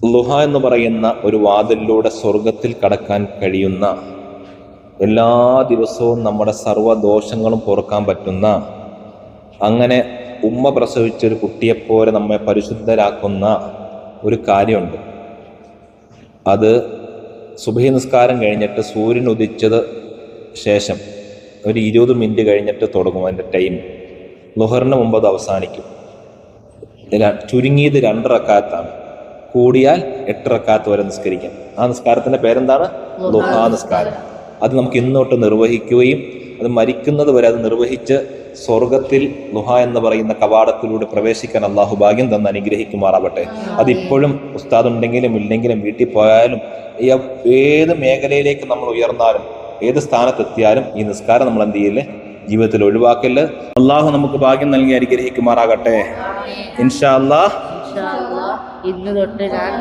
ളുഹ എന്ന് പറയുന്ന ഒരു വാതിലിലൂടെ സ്വർഗത്തിൽ കടക്കാൻ കഴിയുന്ന, എല്ലാ ദിവസവും നമ്മുടെ സർവ്വദോഷങ്ങളും പൊറുക്കാൻ പറ്റുന്ന, അങ്ങനെ ഉമ്മ പ്രസവിച്ചൊരു കുട്ടിയെപ്പോലെ നമ്മെ പരിശുദ്ധരാക്കുന്ന ഒരു കാര്യമുണ്ട്. അത് സുബഹി നിസ്കാരം കഴിഞ്ഞിട്ട് സൂര്യൻ ഉദിച്ചത് ശേഷം ഒരു 20 മിനിറ്റ് കഴിഞ്ഞിട്ട് തുടങ്ങും അതിൻ്റെ ടൈം. ളുഹറിന് മുമ്പ് അത് അവസാനിക്കും. ചുരുങ്ങിയത് 2 റക്അത്താണ്, കൂടിയാൽ 8 റക്അത്ത് വരെ നിസ്കരിക്കാം. ആ നിസ്കാരത്തിന്റെ പേരെന്താണ്? ളുഹാ നിസ്കാരം. അത് നമുക്ക് ഇന്നോട്ട് നിർവഹിക്കുകയും അത് മരിക്കുന്നത് വരെ അത് നിർവഹിച്ച് സ്വർഗത്തിൽ ളുഹ എന്ന് പറയുന്ന കവാടത്തിലൂടെ പ്രവേശിക്കാൻ അള്ളാഹു ഭാഗ്യം തന്ന് അനുഗ്രഹിക്കുമാറാവട്ടെ. അതിപ്പോഴും ഉസ്താദ് ഉണ്ടെങ്കിലും ഇല്ലെങ്കിലും വീട്ടിൽ പോയാലും ഏത് മേഖലയിലേക്ക് നമ്മൾ ഉയർന്നാലും ഏത് സ്ഥാനത്തെത്തിയാലും ഈ നിസ്കാരം നമ്മൾ എന്ത് ചെയ്യില്ലേ, ജീവിതത്തിൽ ഒഴിവാക്കല്. അള്ളാഹു നമുക്ക് ഭാഗ്യം നൽകി അനുഗ്രഹിക്കുമാറാകട്ടെ. ഇൻഷാ അല്ലാഹ് ഇന്ന് തൊട്ട് ഞാൻ